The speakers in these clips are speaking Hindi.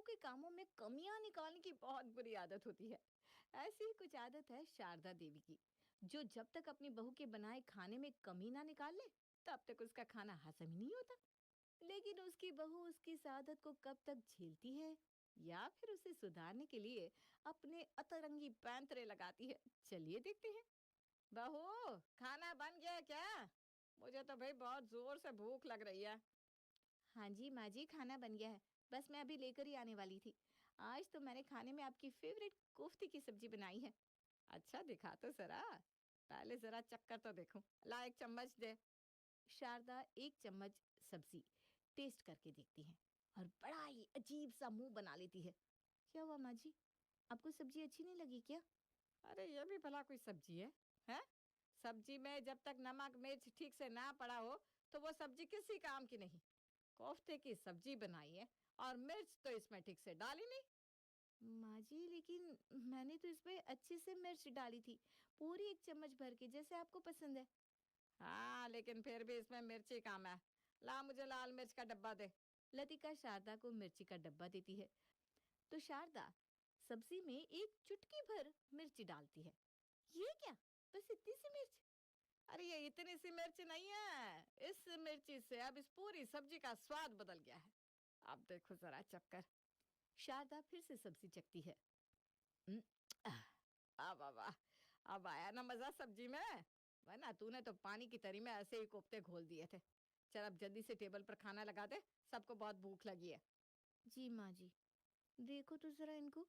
के कामों में कमियां निकालने की बहुत बुरी आदत होती है। ऐसी ही कुछ आदत है शारदा देवी की, जो जब तक अपनी बहू के बनाए खाने में कमी ना निकाल ले, तब तक उसका खाना हजम ही नहीं होता। लेकिन उसकी बहू उसकी इस आदत को कब तक झेलती है, या फिर उसे सुधारने के लिए अपने अतरंगी पैंतरे लगाती है, चलिए देखते हैं। बहू, खाना बन गया है क्या? मुझे तो भाई बहुत जोर से भूख लग रही है। हाँ जी माँ जी, खाना बन गया है। बस मैं अभी लेकर ही आने वाली थी। आज तो मैंने खाने में आपकी फेवरेट कोफ्ते की सब्जी बनाई है। अच्छा, दिखा तो जरा। पहले जरा चक्कर तो देखूं। ला, एक चम्मच दे। शारदा एक चम्मच सब्जी टेस्ट करके देखती है और बड़ा ही अजीब सा मुंह बना लेती है। क्या हुआ माँ जी? आपको सब्जी अच्छी नहीं लगी क्या? अरे ये भी भला कोई सब्जी है? हैं? सब्जी में जब तक नमक मिर्च ठीक से ना पड़ा हो, तो वो सब्जी किसी काम की नहीं। कोफ्ते की सब्जी बनाई है और मिर्च तो इसमें ठीक से डाली नहीं। माँ जी, लेकिन मैंने तो इसमें अच्छे से मिर्च डाली थी, पूरी एक चम्मच भर के, जैसे आपको पसंद है। हाँ, लेकिन फिर भी इसमें मिर्ची कम है। ला, मुझे लाल मिर्च का डब्बा दे। लतिका शारदा को मिर्ची का डब्बा देती है, तो शारदा सब्जी में एक चुटकी भर मिर्ची डालती है। ये क्या? बस इतनी सी मिर्च? अरे ये इतनी सी मिर्च नहीं है, इस मिर्ची से अब इस पूरी सब्जी का स्वाद बदल गया है। अब देखो जरा चक्कर। शारदा फिर से सब्जी चखती है। "हम्म, आह, वाह वाह वाह, अब आया ना मजा सब्जी में। वरना तूने तो पानी की तरी में ऐसे ही कोफ्ते घोल दिए थे। चल अब जल्दी से टेबल पर खाना लगा दे, सबको बहुत भूख लगी है। जी माँ जी, देखो तो जरा इनको,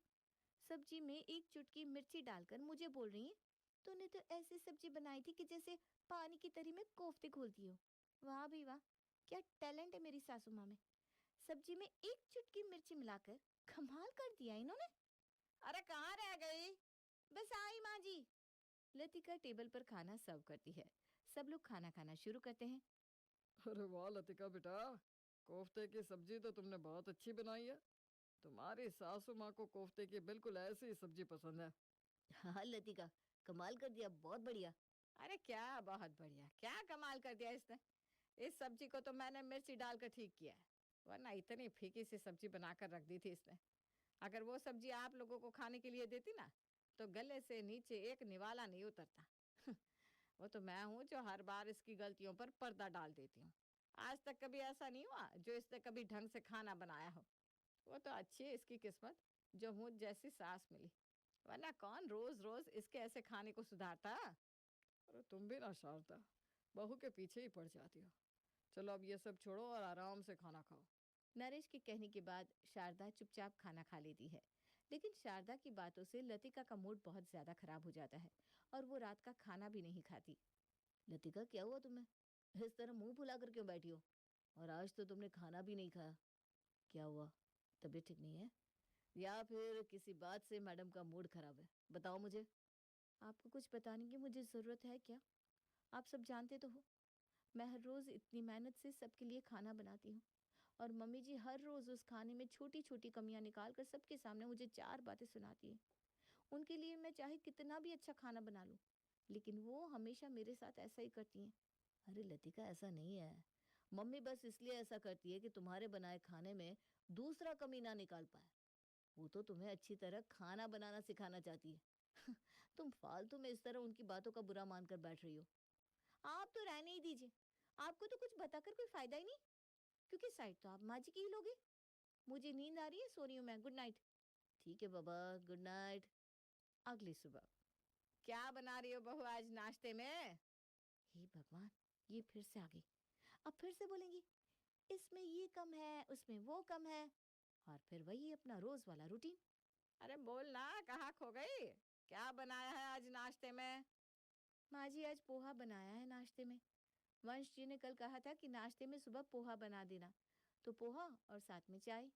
सब्जी में एक चुटकी मिर्ची डालकर मुझे बोल रही है, तूने तो ऐसी सब्जी बनाई थी कि जैसे पानी की तरी में कोफ्ते घोलती हो। वाह भी वाह, क्या टैलेंट है मेरी सासू माँ में। सब्जी में एक चुटकी मिर्ची मिलाकर कमाल कर दिया इन्होंने। अरे कहाँ रह गई? बस आई माँ जी। लतिका टेबल पर खाना सर्व करती है। सब लोग खाना खाना शुरू करते हैं। अरे वाह लतिका बेटा, कोफ्ते की सब्जी तो तुमने बहुत अच्छी बनाई है। तुम्हारी सासू माँ को कोफ्ते की बिल्कुल ऐसी ही सब्जी पसंद है। हाँ लतिका, कमाल कर दिया, बहुत बढ़िया। अरे क्या बहुत बढ़िया, क्या कमाल कर दिया इसने। इस सब्जी को तो मैंने मिर्ची डालकर ठीक किया है, वरना इतनी फीकी सी सब्जी बनाकर रख दी थी इसने। अगर वो सब्जी आप लोगों को खाने के लिए देती ना, तो गले से नीचे एक निवाला नहीं उतरता। वो तो मैं हूँ जो हर बार इसकी गलतियों पर पर्दा डाल देती हूँ। आज तक कभी ऐसा नहीं हुआ जो इसने कभी ढंग से खाना बनाया हो। वो तो अच्छी है इसकी किस्मत, जो मुझ जैसी सास मिली, वरना कौन रोज रोज इसके ऐसे खाने को सुधारता। अरे तुम भी ना शारदा, बहू के पीछे ही पड़ जाती हो। चलो अब ये सब छोड़ो और आराम से खाना खाओ। नरेश के कहने के बाद शारदा चुपचाप खाना खा लेती है। लेकिन शारदा की बातों से लतिका का मूड बहुत ज्यादा खराब हो जाता है और वो रात का खाना भी नहीं खाती। लतिका, क्या हुआ तुम्हें? इस तरह मुंह फुला कर क्यों बैठी हो? और आज तो तुमने खाना भी नहीं खाया। क्या हुआ? तबीयत ठीक नहीं है, या फिर किसी बात से मैडम का मूड खराब है? बताओ मुझे। आपको कुछ बताने की मुझे जरूरत है क्या? आप सब जानते तो हो, मैं हर रोज इतनी मेहनत से सबके लिए खाना बनाती हूँ, और मम्मी जी हर रोज उस खाने में छोटी छोटी कमियां निकाल कर सबके सामने मुझे चार बातें सुनाती हैं। उनके लिए मैं चाहे कितना भी अच्छा खाना बना लूं, लेकिन वो हमेशा मेरे साथ ऐसा ही करती हैं। अरे लतिका, ऐसा नहीं है। मम्मी बस इसलिए ऐसा करती है कि तुम्हारे बनाए खाने में दूसरा कमी ना निकाल पाए। वो तो तुम्हें अच्छी तरह खाना बनाना सिखाना चाहती है। तुम फालतू में इस तरह उनकी बातों का बुरा मानकर बैठ रही हो। आप तो रहने ही दीजिए, आपको तो कुछ बताकर कोई फायदा ही नहीं, क्योंकि साइड तो आप माँ जी की ही लोगे। मुझे नींद आ रही है, सो रही हूँ मैं, गुड नाइट। ठीक है बाबा, गुड नाइट। अगली सुबह। क्या बना रही हो बहू आज नाश्ते में? हे भगवान, ये फिर से आ गई। अब फिर से बोलेंगी, इसमें ये कम है, उसमें वो कम है, और फिर वही अपना रोज वाला रूटीन। अरे बोल ना, कहाँ खो गई? क्या बनाया है आज नाश्ते में? माँ जी, आज पोहा बनाया है नाश्ते में। वंश जी ने कल कहा था कि नाश्ते में सुबह पोहा बना देना, तो पोहा और साथ में चाय।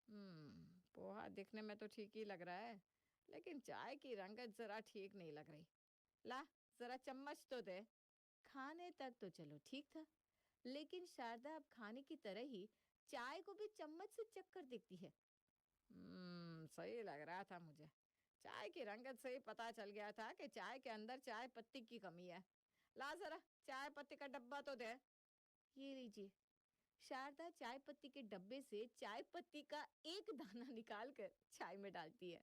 पोहा दिखने में तो ठीक ही लग रहा है, लेकिन चाय की रंगत जरा ठीक नहीं लग रही। ला, जरा चम्मच तो दे। खाने तक तो चलो ठीक था, लेकिन शारदा अब खाने की तरह ही चाय को भी चम्मच से चख कर देखती है। सही लग रहा था मुझे। चाय की रंगत से ही पता चल गया था कि चाय के अंदर चाय पत्ती की कमी है। ला जरा चाय पत्ती का डब्बा तो दे। ये लीजिए। शारदा चाय पत्ती के डब्बे से चाय पत्ती का एक दाना निकाल कर चाय में डालती है।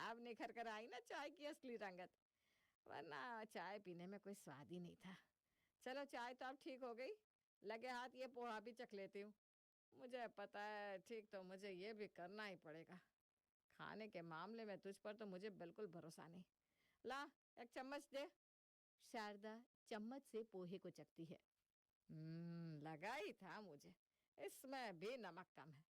अब निखर कर आई ना चाय की असली रंगत, वरना चाय पीने में कोई स्वाद ही नहीं था। चलो चाय तो अब ठीक हो गई, लगे हाथ ये पोहा भी चख लेती हूँ। मुझे पता है ठीक तो मुझे ये भी करना ही पड़ेगा। खाने के मामले में तुझ पर तो मुझे बिल्कुल भरोसा नहीं। ला, एक चम्मच दे। शारदा चम्मच से पोहे को चखती है। लगा ही था मुझे, इसमें भी नमक कम है।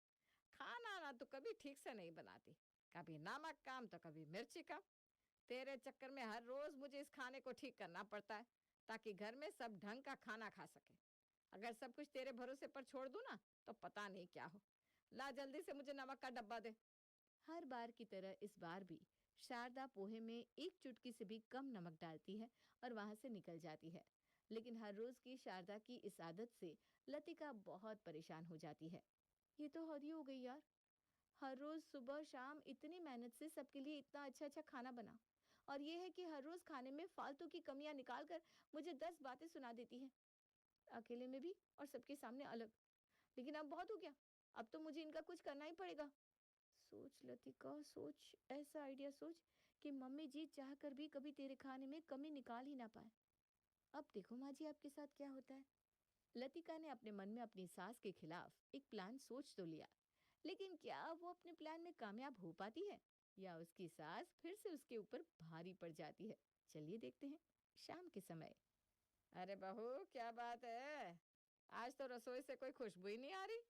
खाना ना तो कभी ठीक से नहीं बनाती, कभी नमक कम तो कभी मिर्ची कम। तेरे चक्कर में हर रोज मुझे इस खाने को ठीक करना पड़ता है, ताकि घर में सब ढंग का खाना खा सके। अगर सब कुछ तेरे भरोसे पर छोड़ दूं ना, तो पता नहीं क्या हो। ला जल्दी से मुझे नमक का डब्बा दे। हर बार की तरह इस बार भी शारदा पोहे में एक चुटकी से भी कम नमक डालती है और वहां से निकल जाती है। लेकिन हर रोज की शारदा की इस आदत से लतिका बहुत परेशान हो जाती है। ये तो हद ही हो गई यार। हर रोज सुबह शाम इतनी मेहनत से सबके लिए इतना अच्छा अच्छा खाना बना, और ये है कि हर रोज खाने में फालतू की कमियां निकाल कर मुझे 10 बातें सुना देती है, अकेले में भी और सबके सामने अलग। लेकिन अब बहुत हो गया, अब तो मुझे इनका कुछ करना ही पड़ेगा। सोच लतिका सोच, ऐसा आइडिया सोच कि मम्मी जी चाह कर भी कभी तेरे खाने में कमी निकाल ही ना पाए। अब देखो माँ जी आपके साथ क्या होता है। लतिका ने अपने मन में अपनी सास के खिलाफ एक प्लान सोच तो लिया, लेकिन क्या वो अपने प्लान में कामयाब हो पाती है, या उसकी सास फिर से उसके ऊपर भारी पड़ जाती है। चलिए देखते हैं। शाम के समय। अरे बहू, क्या बात है? आज तो रसोई से कोई खुशबू ही नहीं आ रही।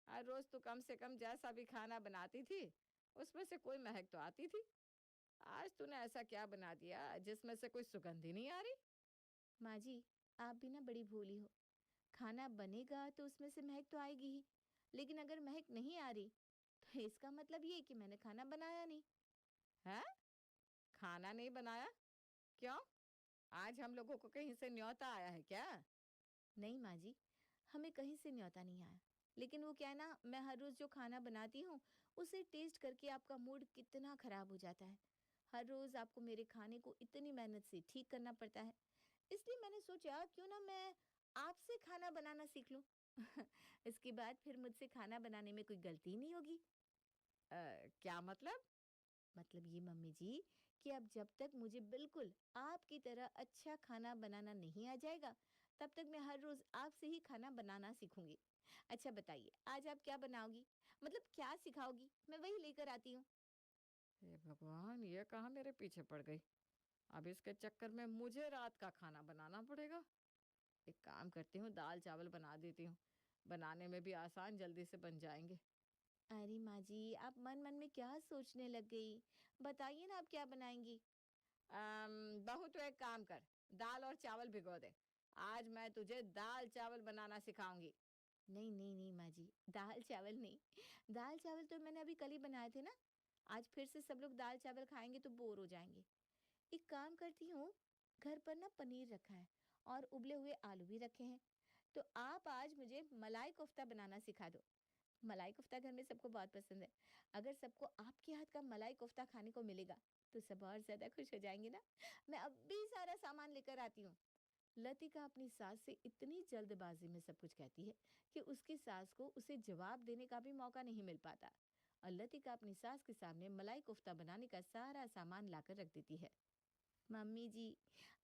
हर रोज तो कम से कम जैसा भी खाना बनाती थी, उसमें से कोई महक तो आती थी। आज तूने ऐसा क्या बना दिया जिसमें से कोई सुगंध ही नहीं आ रही? माँ जी, आप भी ना बड़ी भोली हो। खाना बनेगा तो उसमें से महक तो आएगी ही, लेकिन अगर महक नहीं आ रही तो इसका मतलब ये कि मैंने खाना बनाया नहीं है। खाना नहीं बनाया? क्यों? आज हम लोगों को कहीं से न्योता आया है क्या? नहीं माँ जी, हमें कहीं से न्योता नहीं आया। लेकिन वो क्या है ना, मैं हर रोज जो खाना बनाती हूँ उसे टेस्ट करके आपका मूड कितना खराब हो जाता है। हर रोज आपको मेरे खाने को इतनी मेहनत से ठीक करना पड़ता है, इसलिए मैंने सोचा क्यों ना मैं आपसे खाना बनाना सीख लूं। इसके बाद फिर मुझसे खाना बनाने में कोई गलती ही नहीं होगी। क्या मतलब? मतलब ये मम्मी जी कि अब जब तक मुझे बिल्कुल आपकी तरह अच्छा खाना बनाना नहीं आ जाएगा, तब तक मैं हर रोज आपसे ही खाना बनाना सीखूंगी। अच्छा बताइए, आज आप क्या बनाओगी? मतलब क्या सिखाओगी, मैं वही लेकर आती हूँ। हे भगवान, ये कहाँ मेरे पीछे पड़ गई। अब इसके चक्कर में मुझे रात का खाना बनाना पड़ेगा। एक काम करती हूँ, दाल चावल बना देती हूँ, बनाने में भी आसान, जल्दी से बन जाएंगे। अरे माँ जी, आप मन मन में क्या सोचने लग गई? बताइए ना आप क्या बनाएंगी? बहू तू एक काम कर, दाल और चावल भिगो दे। आज मैं तुझे दाल चावल बनाना सिखाऊंगी। नहीं नहीं नहीं माँ जी, दाल चावल नहीं। दाल चावल तो मैंने अभी कल ही बनाए थे ना। आज फिर से सब लोग दाल चावल खाएंगे तो बोर हो जाएंगे। एक काम करती हूँ, घर पर ना पनीर रखा है और उबले हुए आलू भी रखे हैं, तो आप आज मुझे मलाई कोफ्ता बनाना सिखा दो। मलाई कोफ्ता घर में सबको बहुत पसंद है। अगर सबको आपके हाथ का मलाई कोफ्ता खाने को मिलेगा तो सब और ज्यादा खुश हो जाएंगे ना। मैं अभी सारा सामान लेकर आती हूँ। लतिका अपनी सास से इतनी जल्दबाजी में सब कुछ कहती है कि उसकी सास को उसे जवाब देने का भी मौका नहीं मिल पाता, और लतिका अपनी सास के सामने मलाई कोफ्ता बनाने का सारा सामान लाकर रख देती है। मम्मी जी,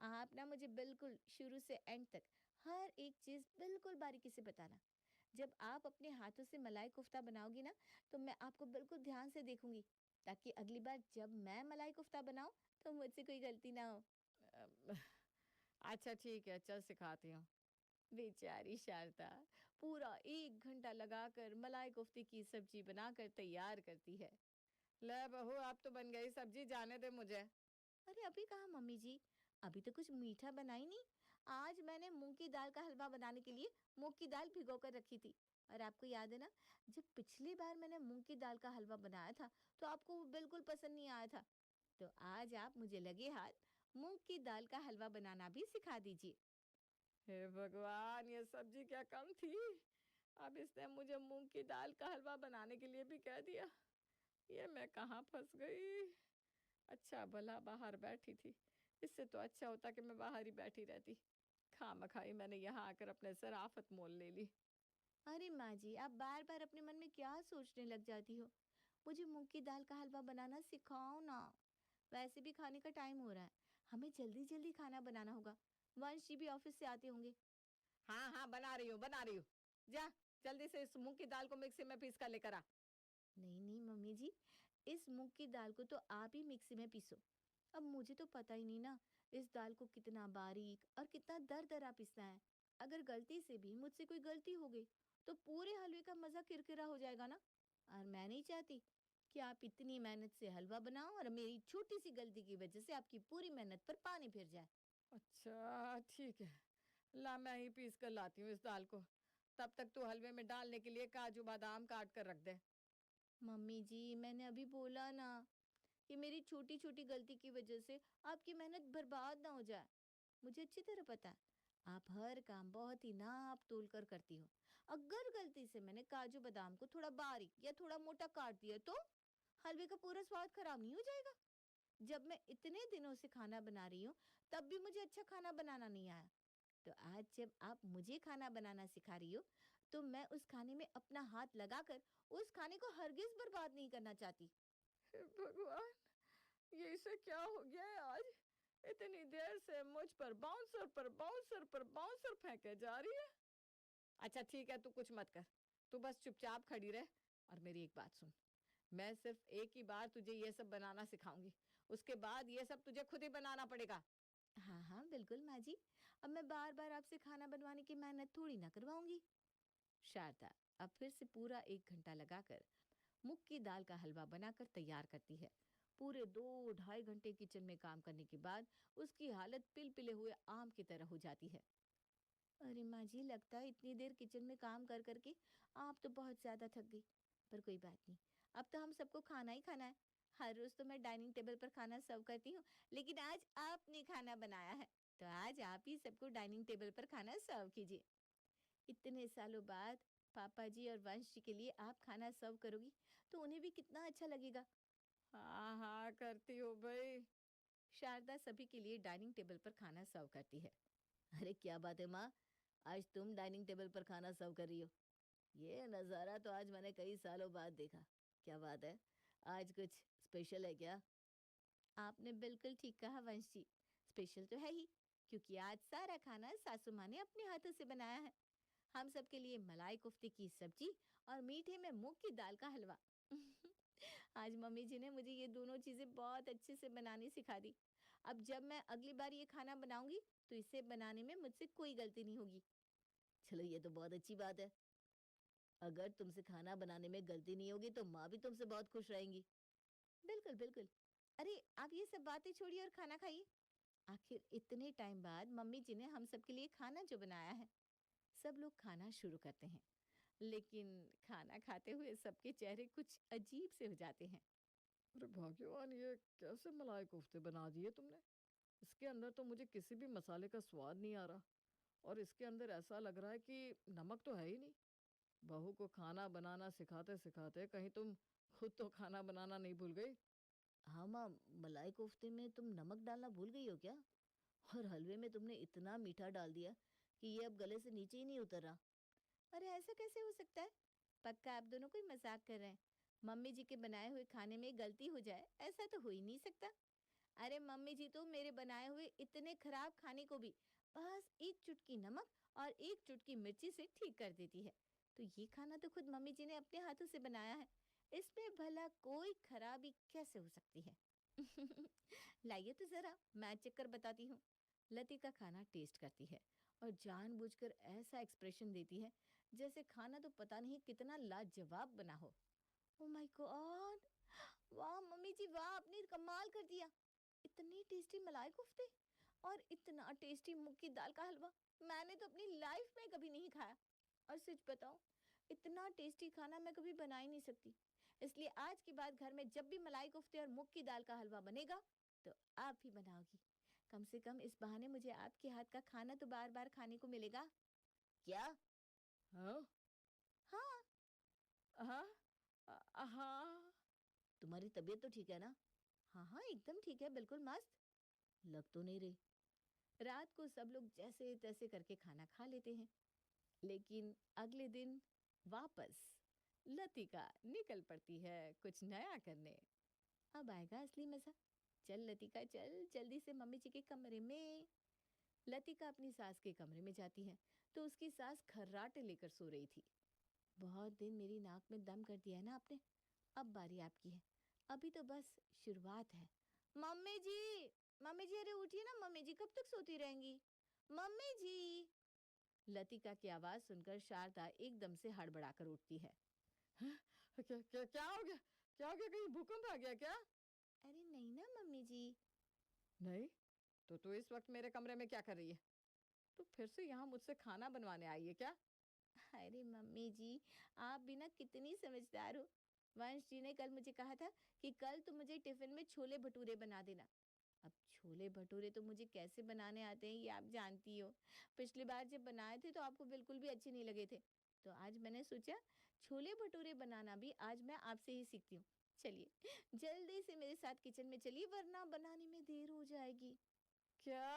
आप ना मुझे बिल्कुल शुरू से एंड तक हर एक चीज बिल्कुल बारीकी से बताना। जब आप अपने हाथों से मलाई कोफ्ता बनाओगी ना, तो मैं आपको बिल्कुल ध्यान से देखूंगी, ताकि अगली बार जब मैं मलाई कोफ्ता बनाऊं तो मुझसे कोई गलती ना हो। अ, अच्छा ठीक है, चल सिखाती हूँ। बेचारी शारदा पूरा 1 घंटा लगाकर मलाई कोफ्ते की सब्जी बनाकर तैयार करती है। ले बहू, अब तो बन गई सब्जी, जाने दे मुझे। अरे अभी कहाँ मम्मी जी, अभी तो कुछ मीठा बनाई नहीं। आज मैंने मूंग की दाल का हलवा बनाने के लिए मूंग की दाल भिगो कर रखी थी। और आपको याद है ना, जब पिछली बार मैंने मूंग की दाल का हलवा बनाया था तो आपको वो बिल्कुल पसंद नहीं आया था। तो आज आप मुझे लगे हाथ मूंग की दाल का हलवा बनाना भी सिखा दीजिए। हे भगवान, ये सब्जी क्या कम थी? अब इसने मुझे मूंग की दाल का हलवा बनाने के लिए भी कह दिया। ये मैं कहाँ फंस गई? अच्छा भला बाहर बैठी थी, इससे तो अच्छा होता कि मैं बाहर ही बैठी रहती। खामखाई मैंने यहाँ आकर अपने सर आफत मोल ले ली। अरे माँ जी, आप बार-बार अपने मन में क्या सोचने लग जाती हो? मुझे मूँग की दाल का हलवा बनाना सिखाओ ना। वैसे भी खाने का टाइम हो रहा है। हमें जल्दी-जल्दी खाना बनाना होगा। वंश जी भी ऑफिस से आते होंगे। हाँ, हाँ, बना रही हूँ, बना रही हूँ। जा, जल्दी से इस मूँग की दाल को मिक्सी में पीस कर लेकर आ। नहीं, नहीं मम्मी जी, इस मूँग की दाल को तो आप ही मिक्सी में पीसो। अब मुझे तो पता ही नहीं ना, इस दाल को कितना बारीक और कितना दरदरा पीसना है। अगर गलती से भी मुझसे कोई गलती हो गई, तो पूरे हलवे का मज़ा किरकिरा हो जाएगा ना। और मैं नहीं चाहती कि आप इतनी मेहनत से हलवा बनाओ और मेरी छोटी-सी गलती की वजह से आपकी पूरी मेहनत पर पानी फिर जाए। अच्छा, ठीक है। ला मैं ही पीस कर लाती हूँ इस दाल को। तब तक तू हलवे में डालने के लिए काजू बादाम काट कर रख दे। मम्मी जी, मैंने अभी बोला ना कि मेरी छोटी-छोटी गलती की वजह से आपकी मेहनत बर्बाद ना हो जाए। मुझे अच्छी तरह पता है, आप हर काम बहुत ही नाप-तोल कर करती हो। अगर गलती से मैंने काजू बादाम को थोड़ा बारीक या थोड़ा मोटा काट दिया तो हलवे का पूरा स्वाद खराब नहीं हो जाएगा? जब मैं इतने दिनों से खाना बना रही हूँ, तब भी मुझे अच्छा खाना बनाना नहीं आया। तो आज जब आप मुझे खाना बनाना सिखा रही हो, तो मैं उस खाने में अपना हाथ लगाकर उस खाने को हरगिज़ बर्बाद नहीं करना चाहती। हे भगवान! ये इसे क्या हो गया है आज? इतनी देर से मुझ पर बाउंसर फेंके जा रही है। अच्छा ठीक है, तू कुछ मत कर। तू बस चुपचाप खड़ी रह और मेरी एक बात सुन। मैं सिर्फ एक ही बार तुझे ये सब बनाना सिखाऊंगी। उसके बाद ये सब तुझे खुद ही बनाना पड़ेगा। हाँ, हाँ, बिल्कुल माँ जी। अब मैं बार-बार आपसे खाना बनवाने की मेहनत थोड़ी ना करवाऊँगी। शारदा अब फिर से पूरा 1 घंटा लगाकर मूँग की दाल का हलवा बनाकर तैयार करती है। पूरे 2 ढाई घंटे किचन में काम करने के बाद उसकी हालत पिलपिले हुए आम की तरह हो जाती है। अरे माँ जी, लगता है इतनी देर किचन में काम कर कर के आप तो बहुत ज़्यादा थक गई। पर कोई बात नहीं, अब तो हम सबको खाना ही खाना है। हर रोज़ तो मैं डाइनिंग टेबल पर खाना सर्व करती हूँ, लेकिन आज आपने खाना बनाया है, तो आज आप ही सबको डाइनिंग टेबल पर खाना सर्व कीजिए। इतने सालों बाद पापा जी और वंश जी के लिए आप खाना सर्व करोगी, तो उन्हें भी कितना अच्छा लगेगा। हाँ हाँ करती हूँ भाई। शारदा सभी के लिए डाइनिंग टेबल पर खाना सर्व करती है। अरे क्या बात है माँ, आज तुम डाइनिंग टेबल पर खाना सर्व कर रही हो। ये नज़ारा तो आज मैंने कई सालों बाद देखा। क्या बात है? आज कुछ स्पेशल है क्या? आपने बिल्कुल ठीक कहा वंश जी। स्पेशल तो है ही, क्योंकि आज सारा खाना सासू माँ ने अपने हाथों से बनाया है। हम सबके लिए मलाई कोफ्ते की सब्जी और मीठे में मूंग की दाल का हलवा। आज मम्मी जी ने मुझे ये दोनों चीजें बहुत अच्छे से बनानी सिखा दी। अब जब मैं अगली बार ये खाना बनाऊंगी, तो इसे बनाने में मुझसे कोई गलती नहीं होगी। चलो ये तो बहुत अच्छी बात है। अगर तुमसे खाना बनाने में गलती नहीं होगी तो माँ भी तुमसे बहुत खुश रहेंगी। बिल्कुल बिल्कुल। अरे आप ये सब बातें छोड़िए और खाना खाइए। आखिर इतने टाइम बाद मम्मी जी ने हम सबके लिए खाना जो बनाया है। सब लोग खाना शुरू करते हैं, लेकिन खाना खाते हुए सबके चेहरे कुछ अजीब से हो जाते हैं। अरे भगवान, ये कैसे मलाई कोफ्ते बना दिए तुमने? इसके अंदर तो मुझे किसी भी मसाले का स्वाद नहीं आ रहा। और इसके अंदर ऐसा लग रहा है कि नमक तो है ही नहीं। बहू को खाना बनाना सिखाते सिखाते कहीं तुम खुद तो खाना बनाना नहीं भूल गई? हाँ माँ, मलाई कोफ्ते में तुम नमक डालना भूल गई हो क्या? और हलवे में तुमने इतना मीठा डाल दिया कि ये अब गले से नीचे ही नहीं उतर रहा। अरे ऐसा कैसे हो सकता है? पक्का आप दोनों कोई मजाक कर रहे हैं। मम्मी जी के बनाए हुए खाने में गलती हो जाए, ऐसा तो हो ही नहीं सकता। अरे मम्मी जी तो मेरे बनाए हुए इतने खराब खाने को भी बस एक चुटकी नमक और एक चुटकी मिर्ची से ठीक कर देती है। तो ये खाना तो खुद मम्मी जी ने अपने हाथों से बनाया है। इसमें भला कोई खराबी कैसे हो सकती है? लाइए तो जरा मैं चेक कर बताती हूँ। लतिका खाना टेस्ट करती है और जानबूझकर ऐसा एक्सप्रेशन देती है जैसे खाना तो पता नहीं कितना लाजवाब बना हो। Oh my God! वाह मम्मी जी वाह, आपने कमाल कर दिया। इतनी टेस्टी मलाई कोफ्ते और इतना टेस्टी मूंग की दाल का हलवा मैंने तो अपनी लाइफ में कभी नहीं खाया। और सच बताऊं, इतना टेस्टी खाना मैं कभी बना ही नहीं सकती। इसलिए आज के बाद घर में जब भी मलाई कोफ्ते और मूंग की दाल का हलवा बनेगा, तो आप ही बनाओगी। कम से कम इस बहाने मुझे आपके हाथ का खाना तो बार बार खाने को मिलेगा। क्या? हाँ हाँ। हाँ हाँ। तुम्हारी तबीयत तो ठीक है ना? हाँ हाँ, एकदम ठीक है, बिल्कुल मस्त। लग तो नहीं रही। रात को सब लोग जैसे तैसे करके खाना खा लेते हैं, लेकिन अगले दिन वापस लतिका निकल पड़ती है कुछ नया करने। अब आएगा असली मजा। चल लतिका चल जल्दी से मम्मी जी के कमरे में। लतिका अपनी सास के कमरे में जाती है तो उसकी सास खर्राटे लेकर सो रही थी। बहुत दिन मेरी नाक में दम कर दिया है ना आपने, अब बारी आपकी है। अभी तो बस शुरुआत है। मम्मी जी, मम्मी जी अरे उठिए ना, मम्मी जी कब तक सोती रहेंगी? मम्मी जी। लतिका की आवाज सुनकर शारदा एकदम से हड़बड़ाकर उठती है। "हाँ? क्या हो गया? क्या हो गया? कहीं भूकंप आ गया क्या?" अरे नहीं ना मम्मी जी। नहीं? तो तू इस वक्त मेरे कमरे में क्या कर रही है? तू फिर से यहाँ मुझसे खाना बनवाने आई है क्या? अरे मम्मी जी, आप भी ना कितनी समझदार हो। वंश जी ने कल मुझे कहा था कि कल तुम मुझे टिफिन में छोले भटूरे बना देना। अब छोले भटूरे तो मुझे कैसे बनाने आते हैं ये आप जानती हो। पिछली बार जब बनाए थे तो आपको बिल्कुल भी अच्छे नहीं लगे थे। तो आज मैंने सोचा छोले भटूरे बनाना भी आज मैं आपसे ही सीखती हूँ। चलिए जल्दी से मेरे साथ किचन में चलिए वरना बनाने में देर हो जाएगी। क्या?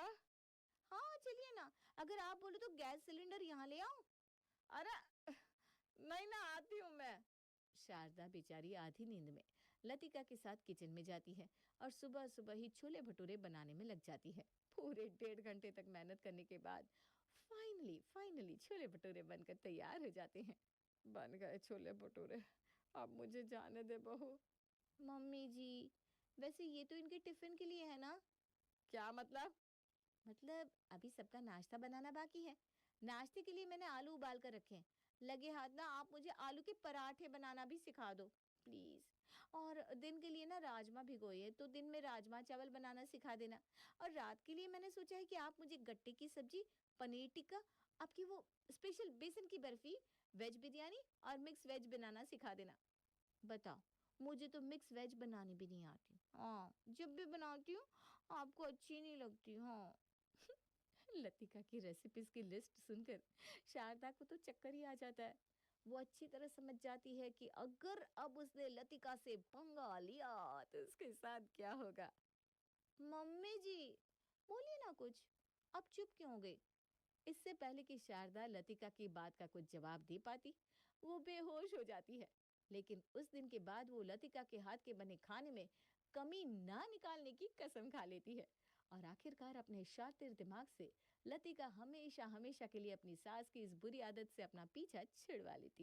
हाँ चलिए ना, अगर आप बोलो तो गैस सिलेंडर यहाँ ले आऊं? अरे नहीं ना, आती हूँ मैं। शारदा बेचारी आधी नींद में लतिका के साथ किचन में जाती है और सुबह सुबह ही छोले भटूरे बनाने में लग जाती है। पूरे 1.5 घंटे तक मेहनत करने के बाद फाइनली फाइनली छोले भटूरे बनकर तैयार हो जाते हैं। बन गए छोले भटूरे। अब मुझे जाने दे बहू। मम्मी जी, वैसे ये तो इनके टिफिन के लिए है ना? क्या मतलब? मतलब अभी सबका नाश्ता बनाना बाकी है। नाश्ते के लिए मैंने आलू उबाल कर रखे हैं। लगे हाथ ना आप मुझे आलू के पराठे बनाना भी सिखा दो प्लीज। और दिन के लिए ना राजमा भिगोए हैं, तो दिन में राजमा चावल बनाना सिखा देना। और रात के लिए मैंने सोचा है कि आप मुझे गट्टे की सब्जी, पनीर टिक्का, आपकी वो स्पेशल बेसन की बर्फी, वेज बिरयानी और मिक्स वेज बनाना सिखा देना। बताओ, मुझे तो मिक्स वेज बनानी भी नहीं आती। हाँ, जब भी बनाती हूँ आपको अच्छी नहीं लगती। हाँ। लतिका की रेसिपीज की लिस्ट सुनकर शारदा को तो चक्कर ही आ जाता है। वो अच्छी तरह समझ जाती है कि अगर अब उसने लतिका से पंगा लिया तो उसके साथ क्या होगा। मम्मी जी, बोलिए ना कुछ, अब चुप क्यों हो गई? इससे पहले कि शारदा लतिका की बात का कुछ जवाब दे पाती, वो बेहोश हो जाती है। लेकिन उस दिन के बाद वो लतिका के हाथ के बने खाने में कमी ना निकालने की कसम खा लेती है और आखिरकार अपने शातिर दिमाग से लतिका हमेशा हमेशा के लिए अपनी सास की इस बुरी आदत से अपना पीछा छुड़वा लेती है।